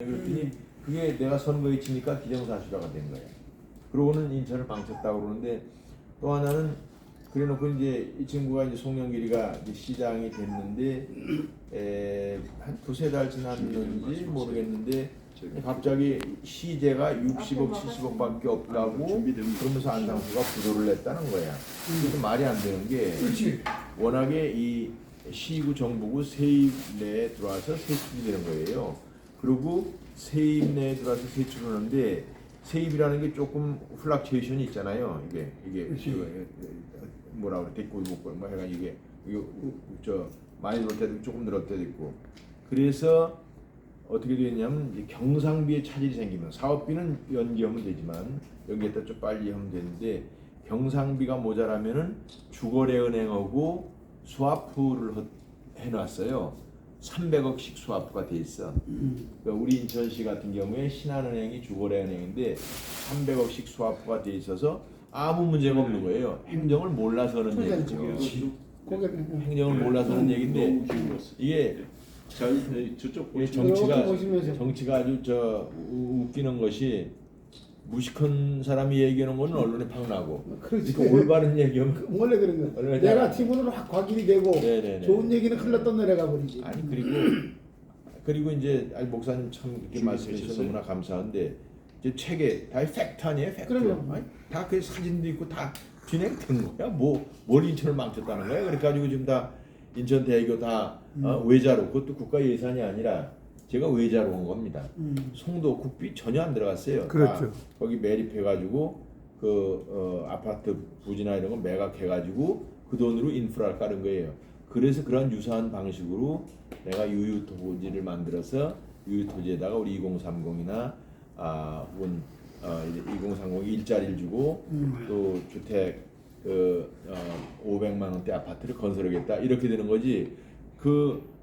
그랬더니 그게 내가 선거에 치니까 기정사실화가 된 거예요. 그러고는 인천을 망쳤다고 그러는데, 또 하나는 그래놓고 이제 이 친구가 이제 송영길이가 이제 시장이 됐는데 한 두세 달 지났는지 모르겠는데 갑자기 시제가 60억 70억밖에 없다고 그러면서 안상수가 부도를 냈다는 거야. 그래서 말이 안 되는 게, 워낙에 이 시구 정부구 세입 내에 들어와서 세출이 되는 거예요. 그리고 세입 내에 들어와서 세출을 하는데, 세입이라는 게 조금 플락츄에이션이 있잖아요. 이게 뭐라 그래, 대꾸 뭐 해가 이게 저 많이 늘을 때도 조금 늘을 때도 있고. 그래서 어떻게 되냐면 이제 경상비에 차질이 생기면, 사업비는 연기하면 되지만 여기에다 좀 빨리 하면 되는데, 경상비가 모자라면은 주거래은행하고 스와프를 해놨어요. 300억씩 스와프가 돼 있어. 그러니까 우리 인천시 같은 경우에 신한은행이 주거래은행인데 300억씩 스와프가 돼 있어서 아무 문제가 없는 거예요. 행정을 몰라서는 얘기죠. 행정을 몰라서는 얘기인데, 이게 정치가 아주 웃기는 것이, 무식한 사람이 얘기하는 거는 언론에 팍 나고, 그러니까 올바른 얘기하면 원래 그런 거야. 내가 팀으로 확 곽일이 되고 네네네. 좋은 얘기는 흘렀던 내려가 버리지. 아니 그리고 이제 목사님 참 이렇게 말씀해 주셔서 너무나 감사한데, 이제 책에 다 팩트 아니에요? 팩트. 다 그 사진도 있고 다 진행된 거야. 뭘 인천을 망쳤다는 거야? 그래가지고 지금 다 인천 대교 다 외자로, 그것도 국가 예산이 아니라 제가 외자로 한 겁니다. 송도 국비 전혀 안 들어갔어요. 그렇죠. 거기 매립해가지고 아파트 부지나 이런 거 매각해가지고 그 돈으로 인프라를 깔은 거예요. 그래서 그런 유사한 방식으로 내가 유유토지를 만들어서 유유토지에다가 우리 2030이나 혹은 2030 일자리를 주고 또 주택 500만 원대 아파트를 건설하겠다, 이렇게 되는 거지.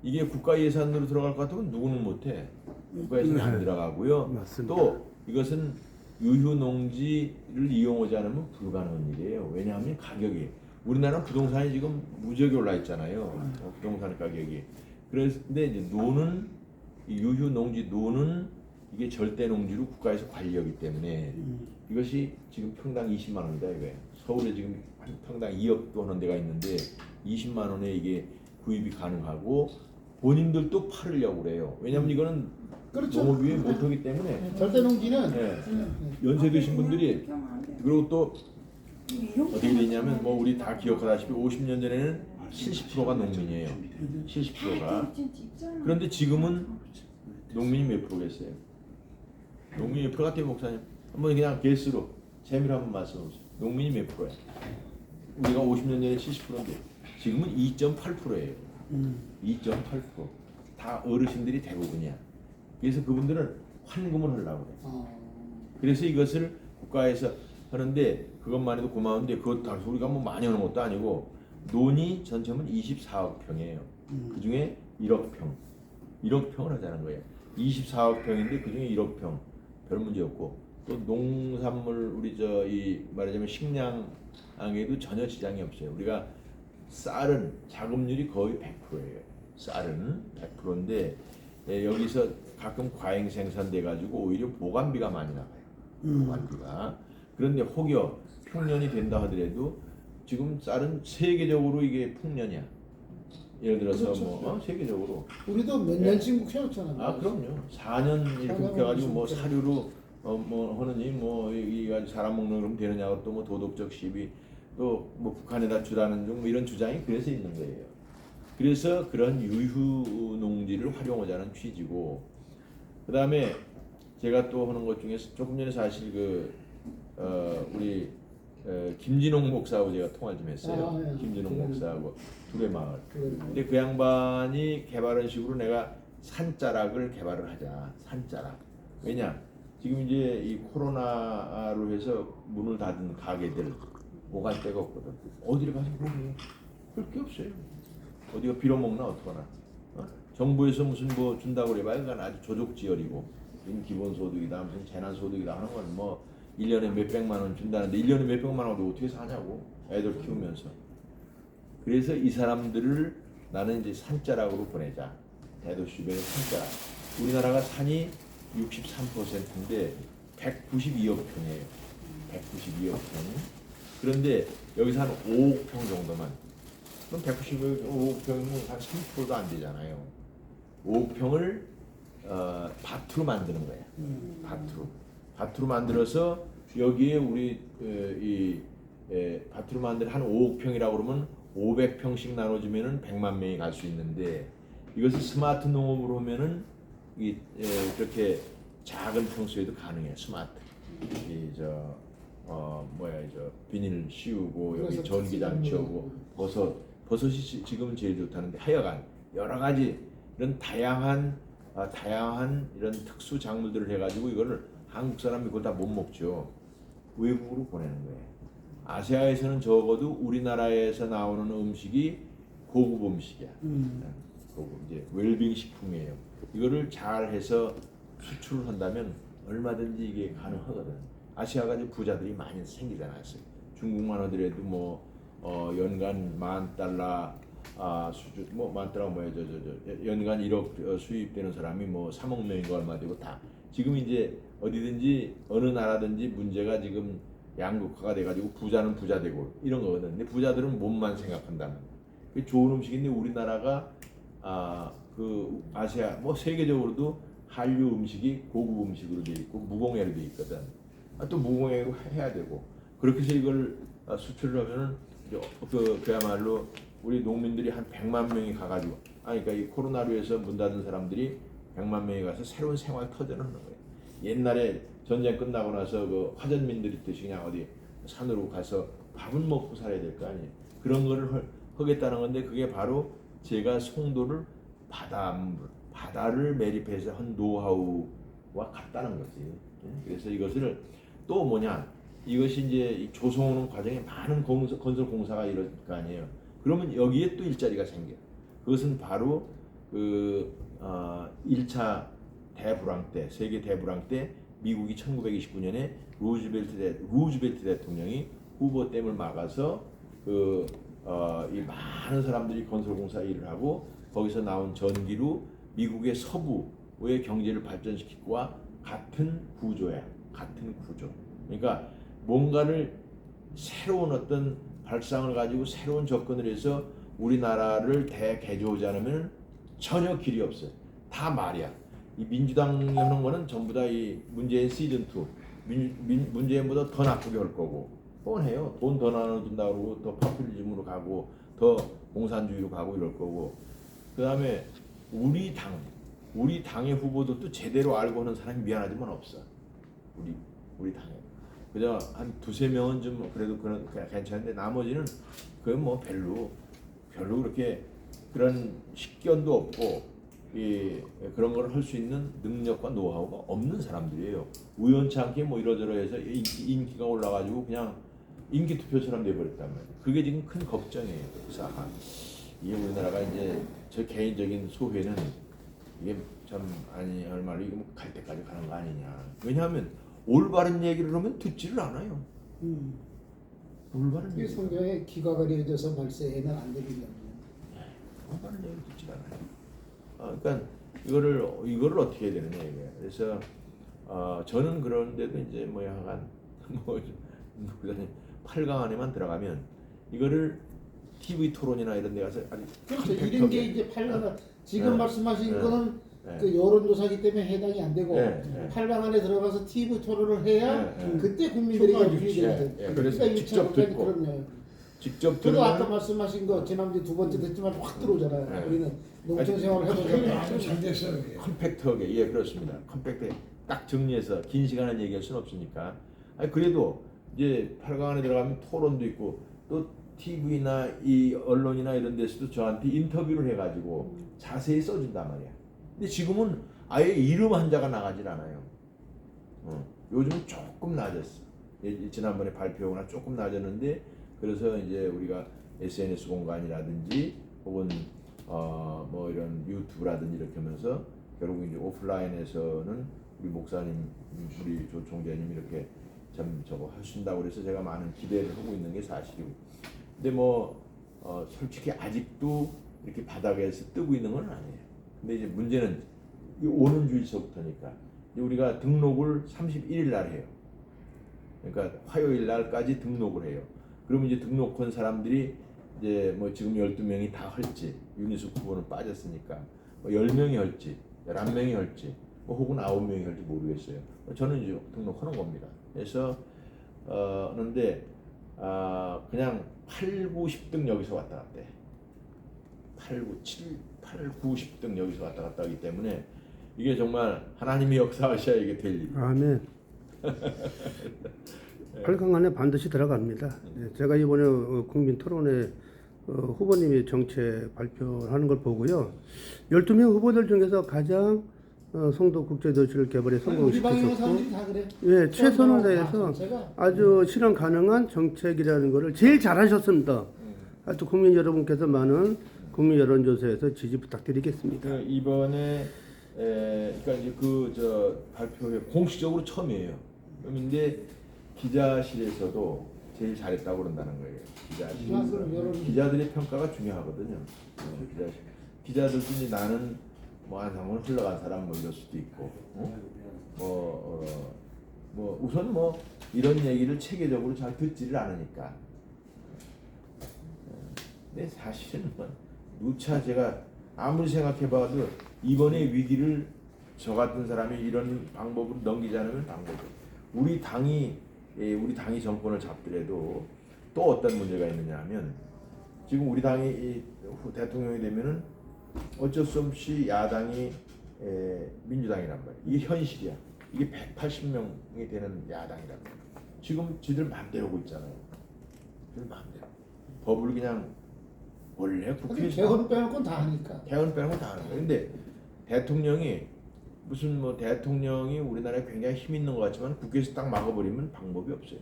이게 국가 예산으로 들어갈 것 같으면 누구는 못해. 국가 예산이 안 들어가고요. 맞습니다. 또 이것은 유휴농지를 이용하지 않으면 불가능한 일이에요. 왜냐하면 가격이, 우리나라는 부동산이 지금 무지하게 올라 있잖아요. 부동산 가격이. 그런데 이제 노는, 유휴농지 노는 이게 절대 농지로 국가에서 관리하기 때문에 이것이 지금 평당 20만 원이다 이거예요. 서울에 지금 평당 2억도 하는 데가 있는데 20만 원에 이게 구입이 가능하고, 본인들도 팔으려고 그래요. 왜냐하면 이거는 그렇죠. 농업이 못하기 때문에. 절대 농지는 연세 드신 분들이, 그리고 또 어떻게 되냐면 우리 다 기억하다시피 50년 전에는 70%가 농민이에요. 70%가. 그런데 지금은 농민이 몇 프로겠어요? 농민이 몇 프로 같아요, 목사님? 한번 그냥 개수로 재미로 한번 말씀해 보세요. 농민이 몇 프로야? 우리가 50년 전에 70%인데 지금은 2.8%예요. 2.8%. 다 어르신들이 대부분이야. 그래서 그분들은 환금을 하려고 그래. 그래서 이것을 국가에서 하는데, 그것만 해도 고마운데, 그것 다 우리가 많이 하는 것도 아니고, 논이 전체면 24억 평이에요. 그 중에 1억 평. 1억 평을 하자는 거예요. 24억 평인데 그 중에 1억 평. 별 문제 없고, 또 농산물, 우리 말하자면 식량에도 전혀 지장이 없어요. 우리가 쌀은 자급률이 거의 100%예요. 쌀은 100%인데 여기서 가끔 과잉 생산돼 가지고 오히려 보관비가 많이 나가요. 보관비가. 그런데 혹여 풍년이 된다 하더라도 지금 쌀은 세계적으로 이게 풍년이야. 예를 들어서 그렇죠. 세계적으로 우리도 몇 년씩 묵혀놓잖아. 그럼요. 4년 이렇게 묵혀가지고 사료로 하느니 이 사람 먹는 그럼 되느냐고, 또 도덕적 시비, 또 북한에다 주라는 중 이런 주장이 그래서 있는 거예요. 그래서 그런 유휴 농지를 활용하자는 취지고, 그 다음에 제가 또 하는 것 중에서 조금 전에 사실 우리 김진홍 목사하고 제가 통화를 좀 했어요. 김진홍 목사하고 둘의 마을. 근데 그 양반이 개발한 식으로 내가 산자락을 개발을 하자. 산자락. 왜냐? 지금 이제 이 코로나로 해서 문을 닫은 가게들 오갈 데가 없거든. 어디를 가서 볼 게 없어요. 어디가 빌어먹나 어떡하나. 정부에서 무슨 준다고 그래봐야 그건 아주 조족지열이고, 기본소득이다, 무슨 재난소득이다 하는 건 1년에 몇백만 원 준다는데 1년에 몇백만 원을 어떻게 사냐고, 애들 키우면서. 그래서 이 사람들을 나는 이제 산자락으로 보내자. 대도시 주변의 산자락. 우리나라가 산이 63%인데 192억 평이에요. 192억 평. 그런데 여기서 한 5억 평 정도만. 그럼 195억 평이면 한 3%도 안 되잖아요. 5억 평을 밭으로 만드는 거야. 밭으로 만들어서 여기에 우리 밭으로 만든 한 5억 평이라고 그러면 500평씩 나눠주면은 100만 명이 갈 수 있는데 이것을 스마트 농업으로 하면은 이렇게 작은 평수에도 가능해. 스마트. 비닐 씌우고 여기 전기장치하고 버섯이 지금은 제일 좋다는데 하여간 여러 가지 이런 다양한 이런 특수 작물들을 해가지고 이거를 한국 사람이 그걸 다 못 먹죠. 외국으로 보내는 거예요. 아시아에서는 적어도 우리나라에서 나오는 음식이 고급 음식이야. 고급 이제 웰빙 식품이에요. 이거를 잘 해서 수출을 한다면 얼마든지 이게 가능하거든. 아시아가 이제 부자들이 많이 생기잖아요. 중국만 하더라도 뭐 연간 $10,000 수준 $10,000 뭐야 연간 1억 수입되는 사람이 뭐 3억 명인가 얼마 되고 다 지금 이제 어디든지 어느 나라든지 문제가 지금 양극화가 돼가지고 부자는 부자 되고 이런 거거든. 근데 부자들은 몸만 생각한다는. 그 좋은 음식인데 우리나라가 그 아시아 뭐 세계적으로도 한류 음식이 고급 음식으로 돼 있고 무공해로 돼 있거든. 또 무공해로 해야 되고 그렇게 해서 이걸 수출을 하면은 그야말로 우리 농민들이 한 100만 명이 가가지고 그러니까 이 코로나로에서 문 닫은 사람들이 100만 명이 가서 새로운 생활 터전을 하는 거예요. 옛날에 전쟁 끝나고 나서 그 화전민들이 뜻이 그냥 어디 산으로 가서 밥은 먹고 살아야 될 거 아니에요. 그런 거를 하겠다는 건데 그게 바로 제가 송도를 바다를 매립해서 한 노하우와 같다는 거지. 그래서 이것을 또 뭐냐 이것이 이제 조성하는 과정에 많은 건설 공사가 이럴 거 아니에요. 그러면 여기에 또 일자리가 생겨. 그것은 바로 그 1차 대불황 때 세계 대불황 때 미국이 1929년에 루즈벨트 대통령이 후보댐을 막아서 이 많은 사람들이 건설공사 일을 하고 거기서 나온 전기로 미국의 서부의 경제를 발전시키고 같은 구조야. 같은 구조. 그러니까 뭔가를 새로운 어떤 발상을 가지고 새로운 접근을 해서 우리나라를 대개조하지 않으면 전혀 길이 없어요. 다 말이야. 이 민주당이 하는 거는 전부 다 이 문재인 시즌 2 문재인보다 더 나쁘게 할 거고 뻔해요. 돈 더 나눠준다고 그러고 더 파퓰리즘으로 가고 더 공산주의로 가고 이럴 거고 그 다음에 우리 당의 후보도 또 제대로 알고 하는 사람이 미안하지만 없어. 우리 당에 그저 한 2-3명은 좀 그래도 그냥 괜찮은데 나머지는 그건 뭐 별로 그렇게 그런 식견도 없고 그런 걸 할 수 있는 능력과 노하우가 없는 사람들이에요. 우연치 않게 뭐 이러저러해서 인기가 올라가지고 그냥 인기 투표처럼 돼버렸단 말이에요. 그게 지금 큰 걱정이에요. 그래서 이게 우리나라가 이제 저 개인적인 소회는 이게 참 아니 얼마나 이거 갈 때까지 가는 거 아니냐. 왜냐하면 올바른 얘기를 하면 듣지를 않아요. 올바른 얘기. 성경에 귀가 가려져서 말세에는 안 들리냐. 올바른 얘기를 듣지 않아요. 그러니까 이거를 어떻게 해야 되느냐 이게. 그래서 저는 그런데도 이제 뭐 약간 뭐 8강 안에만 들어가면 이거를 TV 토론이나 이런 데 가서 아주 그렇죠. 이런 게 이제 8강 지금 말씀하신 거는 그 여론조사기 때문에 해당이 안 되고 8강 안에 들어가서 TV 토론을 해야 그때 국민들에게 어필이 되거든요. 그래서 직접 듣고 직접 저도 들으면 아까 말씀하신 거 지난주에 2번째 듣지만 확 들어오잖아요. 우리는 농촌 생활을 해보면 잘 됐어요. 컴팩트하게 그렇습니다. 컴팩트하게 딱 정리해서 긴 시간을 얘기할 수는 없으니까 그래도 이제 8강 안에 들어가면 토론도 있고 또 TV나 이 언론이나 이런 데서도 저한테 인터뷰를 해가지고 자세히 써준단 말이야. 근데 지금은 아예 이름 한자가 나가질 않아요. 요즘 조금 낮았어. 지난번에 발표하거나 조금 낮았는데 그래서 이제 우리가 SNS 공간이라든지 혹은 뭐 이런 유튜브라든지 이렇게 하면서 결국 이제 오프라인에서는 우리 목사님, 우리 조 총재님 이렇게 참 저거 하신다고 그래서 제가 많은 기대를 하고 있는 게 사실이고. 근데 뭐 솔직히 아직도 이렇게 바닥에서 뜨고 있는 건 아니에요. 근데 이제 문제는 이 오는 주일서부터니까 우리가 등록을 31일 날 해요. 그러니까 화요일 날까지 등록을 해요. 그러면 이제 등록한 사람들이 이제 뭐 지금 12명이 다 할지, 윤희숙 후보는 빠졌으니까 뭐 10명이 할지, 11명이 할지, 뭐 혹은 9명이 할지 모르겠어요. 저는 이제 등록하는 겁니다. 그래서 그런데 그냥 8, 9, 10등 여기서 왔다 갔다 해. 8, 9, 7, 8, 9, 10등 여기서 왔다 갔다 하기 때문에 이게 정말 하나님이 역사하셔야 이게 될 일이에요. 아멘. 8강 안에 반드시 들어갑니다. 제가 이번에 국민 토론회 후보님이 정책 발표하는 걸 보고요. 12명 후보들 중에서 가장 송도 국제도시를 개발에 우리 방에 있는 성공시키셨고, 사람들이 다 그래. 예, 최선을 다해서 제가 아주 실현 가능한 정책이라는 것을 제일 잘하셨습니다. 하여튼 국민 여러분께서 많은 국민 여론조사에서 지지 부탁드리겠습니다. 이번에 그러니까 이제 저 발표회 공식적으로 처음이에요. 그런데 기자실에서도 제일 잘했다고 그런다는 거예요. 기자들의 평가가 중요하거든요. 기자들도 이제 나는 뭐 안상은 흘러간 사람 뭐 이럴 수도 있고, 뭐 우선 뭐 이런 얘기를 체계적으로 잘 듣지를 않으니까. 근데 사실은 뭐 누차 제가 아무리 생각해봐도 이번의 위기를 저 같은 사람이 이런 방법으로 넘기지 않으면 방법이 우리 당이 정권을 잡더라도 또 어떤 문제가 있느냐 하면 지금 우리 당이 대통령이 되면은 어쩔 수 없이 야당이 민주당이란 말이야. 이게 현실이야. 이게 180명이 되는 야당이란 말이야. 지금 지들 마음대로 하고 있잖아요. 지들 마음대로. 법을 그냥 원래 국회에서 개헌 빼놓고 다 하니까. 개헌 빼놓고 다 하는 거예요. 근데 대통령이 무슨 뭐 대통령이 우리나라에 굉장히 힘 있는 것 같지만 국회에서 딱 막아버리면 방법이 없어요.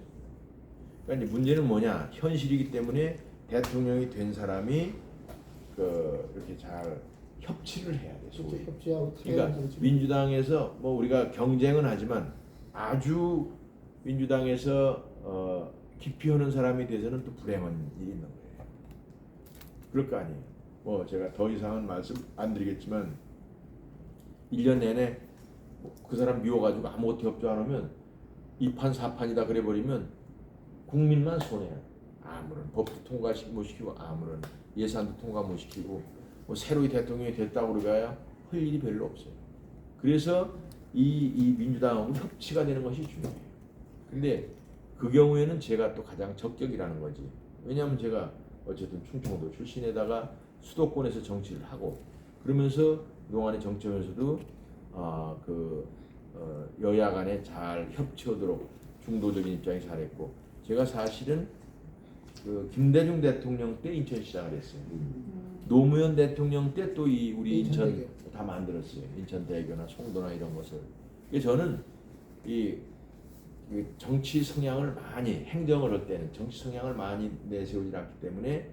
그러니까 이제 문제는 뭐냐? 현실이기 때문에 대통령이 된 사람이 이렇게 잘 협치를 해야 돼. 소위. 협치하고 그러니까 민주당에서 뭐 우리가 경쟁은 하지만 아주 민주당에서 깊이 하는 사람이 돼서는 또 불행한 일이 있는 거예요. 그럴 거 아니에요. 뭐 제가 더 이상은 말씀 안 드리겠지만 1년 내내 그 사람 미워가지고 아무것도 협조 안 하면 2판 4판이다 그래버리면 국민만 손해야. 아무런 법도 통과 못 시키고 아무런 예산도 통과 못 시키고 뭐 새로이 대통령이 됐다고 그러가야 할 일이 별로 없어요. 그래서 이 민주당하고 협치가 되는 것이 중요해요. 근데 그 경우에는 제가 또 가장 적격이라는 거지. 왜냐하면 제가 어쨌든 충청도 출신에다가 수도권에서 정치를 하고 그러면서 그동안에 정치하면서도 여야 간에 잘 협치하도록 중도적인 입장이 잘했고 제가 사실은 그 김대중 대통령 때 인천시장을 했어요. 노무현 대통령 때 또 우리 인천 다 만들었어요. 인천대교나 송도나 이런 것을. 저는 이 정치 성향을 많이 행정을 할 때는 정치 성향을 많이 내세우지 않기 때문에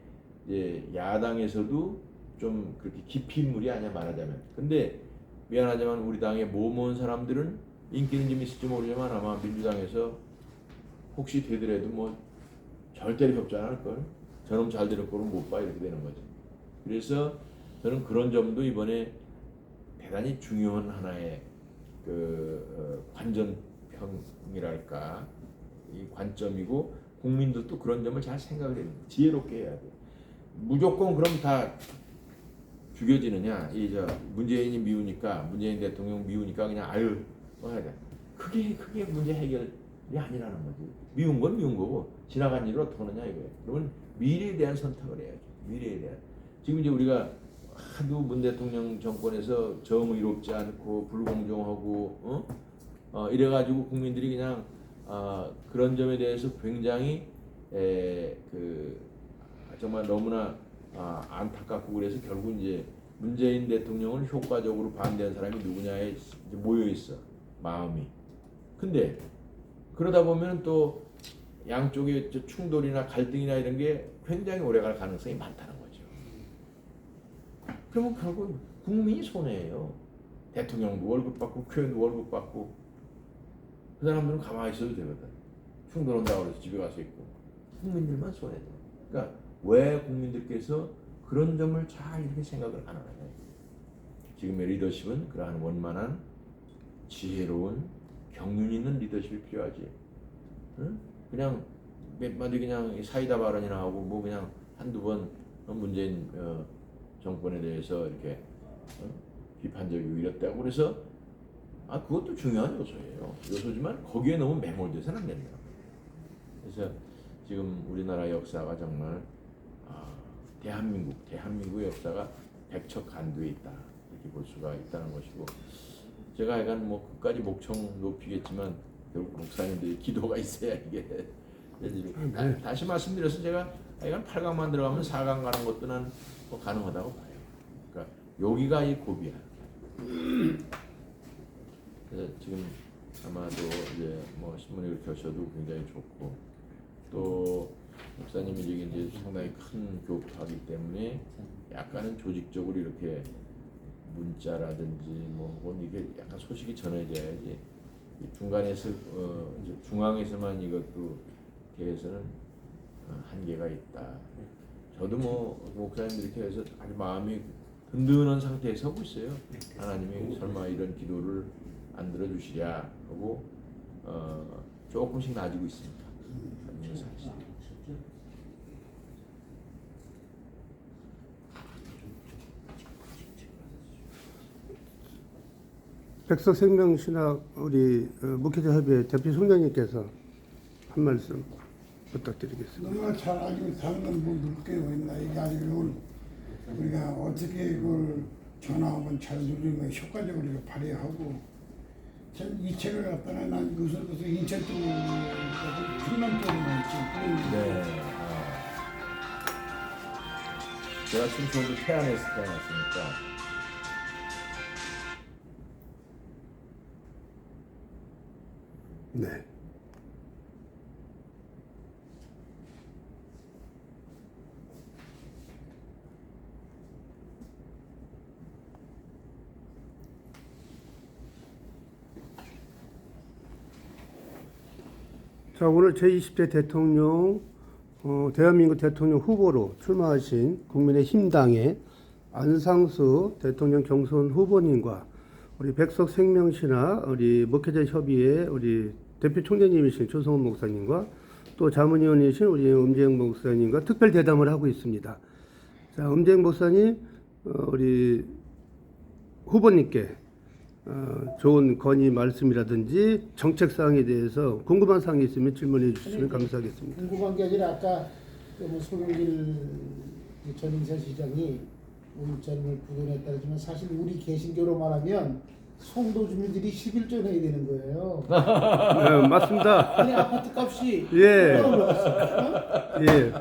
이제 야당에서도 좀 그렇게 깊이 인물이 아니야 말하자면. 근데 미안하지만 우리 당의 모모한 사람들은 인기는 좀 있을지 모르지만 아마 민주당에서 혹시 되더라도 뭐 절대로 협조 안 할 걸. 저놈 잘 될 거는 못 봐 이렇게 되는 거죠. 그래서 저는 그런 점도 이번에 대단히 중요한 하나의 관전평이랄까 이 관점이고 국민들도 그런 점을 잘 생각을 해야 돼. 지혜롭게 해야 돼. 무조건 그럼 다 죽여지느냐? 문재인이 미우니까 문재인 대통령 미우니까 그냥 뭐 해야 돼. 그게 문제 해결이 아니라는 거지. 미운 건 미운 거고 지나간 일을 어떻게 하느냐 이거예요. 그러면 미래에 대한 선택을 해야죠. 미래에 대한. 지금 이제 우리가 하도 문 대통령 정권에서 정의롭지 않고 불공정하고 이래가지고 국민들이 그냥 그런 점에 대해서 굉장히 정말 너무나 안타깝고 그래서 결국 이제 문재인 대통령을 효과적으로 반대한 사람이 누구냐에 모여 있어 마음이. 근데 그러다 보면 또 양쪽의 충돌이나 갈등이나 이런 게 굉장히 오래갈 가능성이 많다는 거죠. 그러면 결국 국민이 손해예요. 대통령도 월급 받고 국회의원도 월급 받고 그 사람들은 가만히 있어도 되거든. 충돌한다고 해서 집에 가서 있고 국민들만 손해죠. 그러니까 왜 국민들께서 그런 점을 잘 이렇게 생각을 안 하느냐. 지금의 리더십은 그러한 원만한 지혜로운 경륜 있는 리더십이 필요하지. 응? 그냥 몇 마디 그냥 사이다 발언이나 하고 뭐 그냥 한두 번 문재인 정권에 대해서 이렇게 비판적이고 이랬다고 그래서 그것도 중요한 요소지만 거기에 너무 매몰돼서는 안 된다. 그래서 지금 우리나라 역사가 정말 대한민국의 역사가 백척간두에 있다 이렇게 볼 수가 있다는 것이고, 제가 약간 뭐 끝까지 목청 높이겠지만 결국 목사님들의 기도가 있어야 이게 다시 말씀드려서 제가 약간 8강만 들어가면 4강 가는 것도 난 뭐 가능하다고 봐요. 그러니까 여기가 이 고비야. 그래서 지금 아마도 이제 뭐 신문에 이렇게 하셔도 굉장히 좋고, 또 목사님이 이제 상당히 큰 교파이기 때문에 약간은 조직적으로 이렇게 문자라든지 뭐 혹은 이게 약간 소식이 전해져야지 중간에서 이제 중앙에서만 이것도 이렇게 해서는 한계가 있다. 저도 뭐 목사님들 이렇게 해서 아주 마음이 든든한 상태에 서고 있어요. 하나님이 설마 이런 기도를 안 들어주시랴 하고 조금씩 나아지고 있습니다. 백석생명신학 우리 목회자 협의회 대표 총장님께서 한 말씀 부탁드리겠습니다. 너무나 잘 알고 사는 분들께 있나 이게 아니고 우리가 어떻게 이걸 전화하면 잘 누리면 효과적으로 이거 발휘하고, 참 이 책을 갖다가 난 그것을 인천 쪽으로 충남 쪽으로 있지. 네. 제가 충청도 태안에서 태어났으니까. 네. 자, 오늘 제20대 대통령, 대한민국 대통령 후보로 출마하신 국민의힘당의 안상수 대통령 경선 후보님과 우리 백석생명신학 우리 목회자협의회 우리 대표 총재님이신 조성훈 목사님과 또 자문위원이신 우리 음재영 목사님과 특별 대담을 하고 있습니다. 자, 음재영 목사님, 우리 후보님께 좋은 건의 말씀이라든지 정책 사항에 대해서 궁금한 사항이 있으면 질문해 주시면 감사하겠습니다. 궁금한 게 아니라 아까 송영길 전 인사시장이 우울증을 부도냈다 하지만 사실 우리 개신교로 말하면 송도 주민들이 11조 내야 되는 거예요. 네, 맞습니다. 아니 아파트 값이 예. 올라갔어. 예.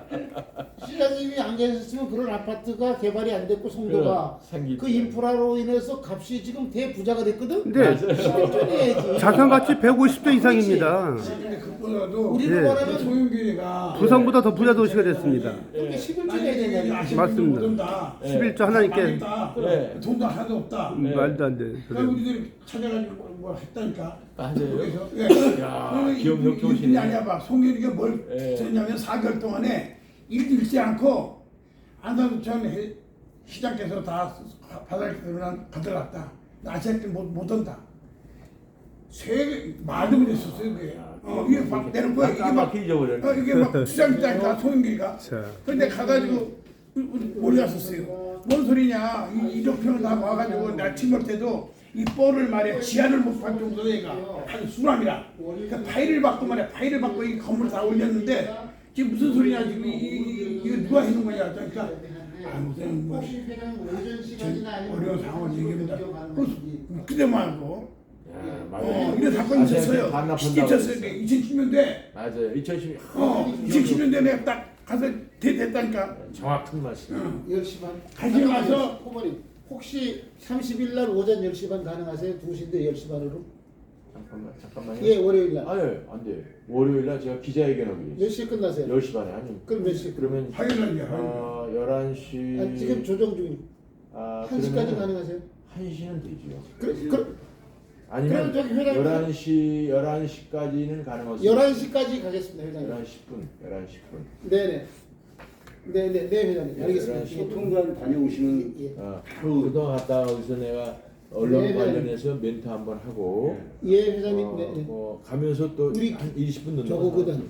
시장님이 안 계셨으면 그런 아파트가 개발이 안 됐고 송도가 그 인프라로 인해서 값이 지금 대부자가 됐거든. 네. 11조 내야지. 자산 가치 150조 이상입니다. 근데 그보다도 우리로 예. 말하면 소윤길이가 부산보다 더 부자 도시가 됐습니다. 그렇게 11조 내야 된다는 맞습니다. 네. 11조 하나님께 네. 돈도 하나도 없다. 말도 안 돼. 그러니까 우리들이 찾아가지고 뭘 했다니까. 맞아요. 그래서 야, 기억력 좋으시네. 이분이 아니야 봐. 송길이가 뭘 예. 했냐면 4개월 동안에 일도 잃지 않고 안산구 전 시장께서 다 바닥에 가져갔다. 아시아때 못 온다. 말도 못했었어요 그게. 이게 막 내는 거야. 이게 막 잊어버려. 이게 막 투자했다니까 소윤길이가. 자, 근데 가가지고 몰랐었어요. 뭔 소리냐? 이적표를 다 와가지고 나 침몰 때도 이 뻘을 말이야 지하를 못 판 정도로 얘가 아주 수람이라. 그러니까 파일을 받고 말이야 파일을 받고 이 건물 다 올렸는데 지금 무슨 소리냐 지금 이거 누가 해놓은 거냐? 그러니까 무슨 뭐 어려운 상황 얘기입니다. 그때 말고. 이런 사건이 있었어요. 시기 쳤어요. 2010년대. 맞아요. 2010. 2010년대 내가 딱 가서 됐다니까. 정확한 말씀. 10시 반. 가지 마서. 후보님 혹시 30일 날 오전 10시 반 가능하세요? 2시인데 10시 반으로? 잠깐만요. 예, 월요일 날. 아니, 안 돼. 월요일 날 제가 기자회견하기로 몇 했어요. 시에 끝나세요? 10시 반에 아니. 그럼 몇 시? 그러면 화요일 날이야. 11시. 아, 지금 조정 중이. 1시까지 가능하세요? 1시는 되죠. 그럼 저기 회장 11시까지는 가능하죠. 11시까지 가겠습니다, 회장님. 11시 10분. 네네. 네, 회장님. 알겠습니다. 소통관 다녀오시는 예. 그동안 갔다 거기서 내가 언론 네, 네. 관련해서 멘트 한번 하고 예 회장님 네, 네. 뭐 가면서 또 우리 한 20분 넘는 저거거든.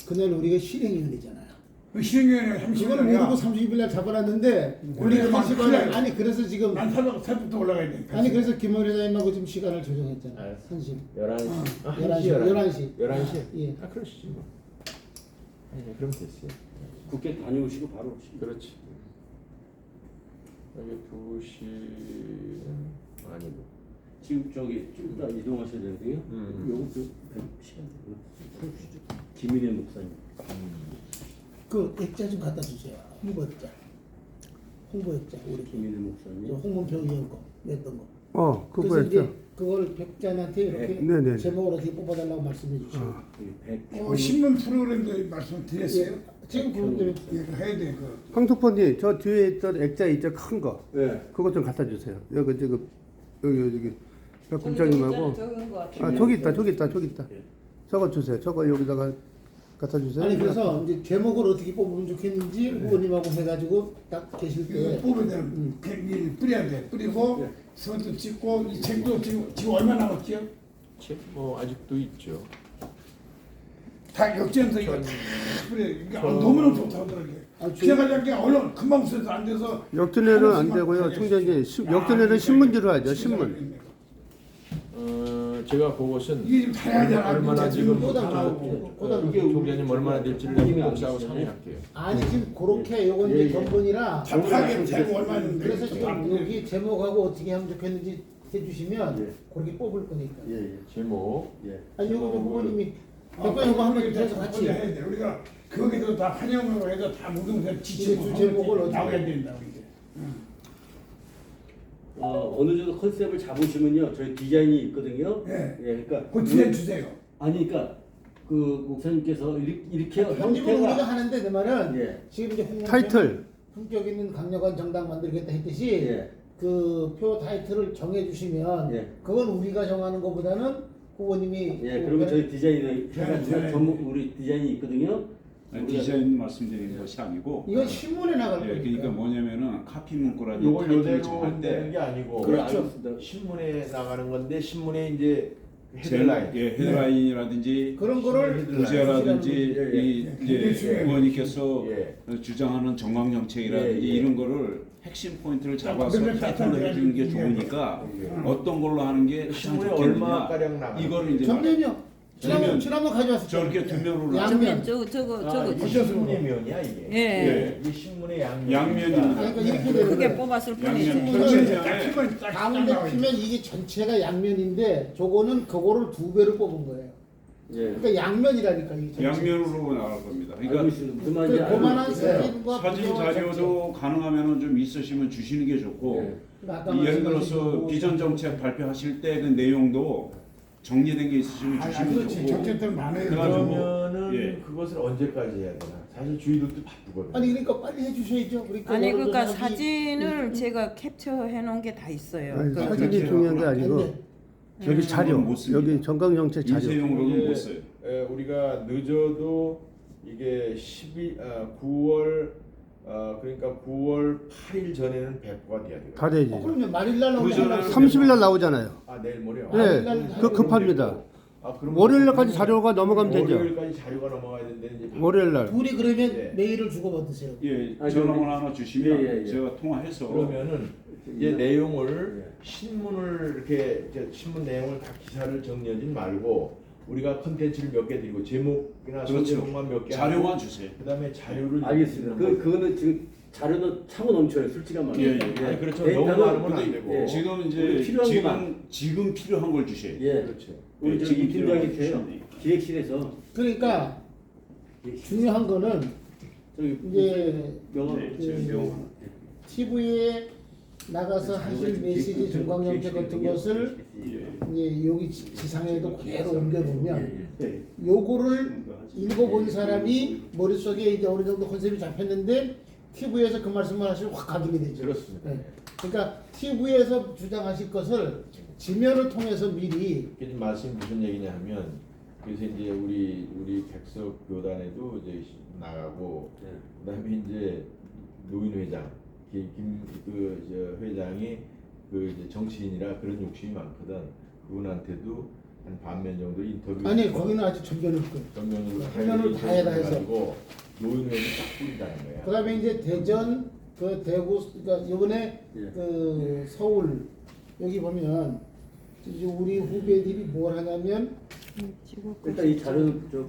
그날 우리가 실행위원이잖아요. 그 실행위원회 이걸 모르고 30일이야. 30일 날 잡아놨는데 우리 우리가 막 시간을 큰일 아니 그래서 지금 난 새벽부터 올라가야 돼. 아니 그래서 김원 회장님하고 지금 시간을 조정했잖아요. 알았어. 1시. 11시. 아, 11시. 11시. 예. 아, 그러시지 뭐. 아니, 그럼 됐어요. 국회 다녀오시고 바로 오시고. 그렇지. 여기 2시는 아니고. 지금 저기 좀 이따 이동하셔야 되는데요. 요거 그 시간 풀어주시죠. 김인혜 목사님. 그 액자 좀 갖다 주세요. 홍보 액자. 홍보 액자 우리 김인혜 저 목사님. 홍문표 의원 거 냈던 거. 그거 그래서 이제 했죠. 그걸 백장한테 이렇게 네, 네. 제목을 어떻게 뽑아달라고 말씀해 주시고 신문 프로그램도 말씀드렸어요. 예, 지금 그분들 예, 해야 돼. 그 황토폰님 저 뒤에 있던 액자 있죠 큰 거. 네. 그거 좀 갖다 주세요. 여기 지금 여기 백 국장님하고 저기 있다. 저거 주세요. 저거 여기다가 갖다 주세요. 아니 그래서 이제 제목을 어떻게 뽑으면 좋겠는지 후보님하고 해가지고 딱 계실 이거 때 뽑을 때는 뿌려야 돼. 뿌리고 손도 찍고 이 책도 지금 얼마 남았지요? 뭐 아직도 있죠. 다 역전서 이거 다 뿌려. 이게 너무너무 좋다고 그러게. 그냥 가자는 게 얼른 금방 써서 안 돼서 역전에는 안 되고요. 총장님 역전에는 신문지로 하죠. 신문. 제가 그것은 이게 지금 다양하잖아. 얼마나 지금 꽂아 다 놓고, 꽂아 이게 총장님 얼마나 될지를 목사하고 상의할게요. 아니 지금 그렇게 요건 이제 견본이라 답하게 재고 얼마 있는데. 그래서 지금 여기 제목하고 어떻게 하면 좋겠는지 해주시면 그렇게 뽑을 거니까. 제목. 아니 요거 후보님이 몇번 요거 한번 해서 같이 해야 돼. 우리가 거기도 다 환영으로 해서 다 모든 걸 지치고 주 제목을 어떻게 나와야 된다 이게. 어느 정도 컨셉을 잡으시면요, 저희 디자인이 있거든요. 예. 그러니까 그 디자인 주세요. 아니, 그러니까 그 목사님께서 이렇게 편집을 우리가 하는데 내 말은 예. 지금 이제 홍 타이틀. 품격 있는 강력한 정당 만들겠다 했듯이 예. 그 표 타이틀을 정해 주시면 예. 그건 우리가 정하는 것보다는 후보님이 예, 그리고 저희 디자인을 해가지고 전문 우리 디자인이 있거든요. 아니, 디자인 말씀드리는 것이 아니고 이건 신문에 나갈 예, 거니까. 그러니까 뭐냐면은 카피 문구라든지 요걸 타이틀을 요대로 정할 되는 때 게 아니고 그렇죠. 신문에 나가는 건데 신문에 이제 제- 헤드라인. 예, 헤드라인이라든지 그런 거를 부제라든지 예, 예. 이 이제 의원님께서 예. 주장하는 정강 정책이라든지 예, 예. 이런 거를 핵심 포인트를 잡아서 그러면 타이틀로 해주는 게 예. 좋으니까 예. 어떤 걸로 하는 게 가장 신문에 좋겠느냐 얼마가량 나가는 이거를 이제 정면이요. 지난번 가져왔을 저렇게 두 면으로 양면. 저거 이게 신문의 면이야 이게. 예. 이게 신문의 양면. 양면입니다. 그러니까 이렇게 되는 그게 거예요. 뽑았을 양면 뿐이지. 전체장에 가운데 피면 이게 전체가 양면인데 저거는 그거를 2배를 뽑은 거예요. 예. 그러니까 양면이라니까 이게 전체. 양면으로 나갈 겁니다. 알고 그러니까 있습니다. 무슨 그 말인지 알고 고만한 있어요. 사진과 사진 비교와 자료도 가능하면 좀 있으시면 주시는 게 좋고 예. 그러니까 아까 예를 말씀하신 들어서 그 비전 정책 발표하실 때 그 내용도 정리된 게 있으시면 주시면 그렇지. 좋고 정책들 많아요. 그래가지고 그러면은 예. 그것을 언제까지 해야 되나? 사실 주의들도 바쁘거든. 아니 그러니까 빨리 해주셔야죠. 그러니까 아니 예를 그러니까 들어서 사진을 제가 캡처해 놓은 게 다 있어요. 아니, 그러니까 사진이 중요한 게 아니고 근데 여기 자료. 못 씁니다. 여기 정강정책 자료. 인쇄용으로는 못 써요. 우리가 늦어도 이게 9월 그러니까 9월 8일 전에는 배포가 돼야 돼요. 다 되지. 그럼요. 말일날 그 전에 나오면 30일 날 나오잖아요. 내일 모레요. 네, 그 급합니다. 그럼 월요일 날까지 자료가 넘어가면 되죠. 월요일까지 자료가 넘어가야 되는데 이제 월요일 날. 둘이 그러면 예. 메일을 주고받으세요. 예, 아니, 전화번호 하나 주시면 예, 예. 제가 통화해서 그러면은 이제 내용을 예. 신문을 이렇게 이제 신문 내용을 다 기사를 정리하지 말고 우리가 컨텐츠를 몇 개 드리고 제목이나 그렇죠. 소제목만 몇 개 자료만 주세요. 그다음에 자료를 알겠습니다. 드리는 거예요. 그거는 지금 자료는 차고 넘쳐요. 솔직한 말로. 예, 예. 아니, 그렇죠. 데이터는 너무 많으면 안 근데, 되고. 예. 지금 우리 이제 필요한 것만. 지금 필요한 걸 주셔야 돼요. 예. 그렇죠. 우리 예, 저기 지금 필요한 팀장님께요. 거 기획실에서 그러니까 중요한 거는 저기 이제 명함 네, 그 지금 명함. TV에 나가서 하실 메시지 중광정책 같은 것을 예. 이제 여기 지상에도 그대로 옮겨보면 예. 요거를 읽어본 사람이 머릿속에 이제 어느 정도 컨셉이 잡혔는데 TV에서 그 말씀을 하시면 확 각인이 되죠. 그렇습니다. 네. 그러니까 TV에서 주장하실 것을 지면을 통해서 미리 지금 말씀이 무슨 얘기냐 하면 그래서 이제 우리 백석 교단에도 이제 나가고 그다음에 이제 노인 회장 김 그 저 회장이 그 이제 정치인이라 그런 욕심이 많거든. 그분한테도 한 반면 정도 인터뷰. 아니 거기는 아주 전면을 거. 전면으로 화면을 다 해다 해서. 가지고 노인회를 딱 뿌린다는 거야. 그다음에 이제 대전, 그 대구, 그러니까 이번에 예. 그 서울 여기 보면 이제 우리 후배들이 뭘 하냐면 지금 일단 이 자료 저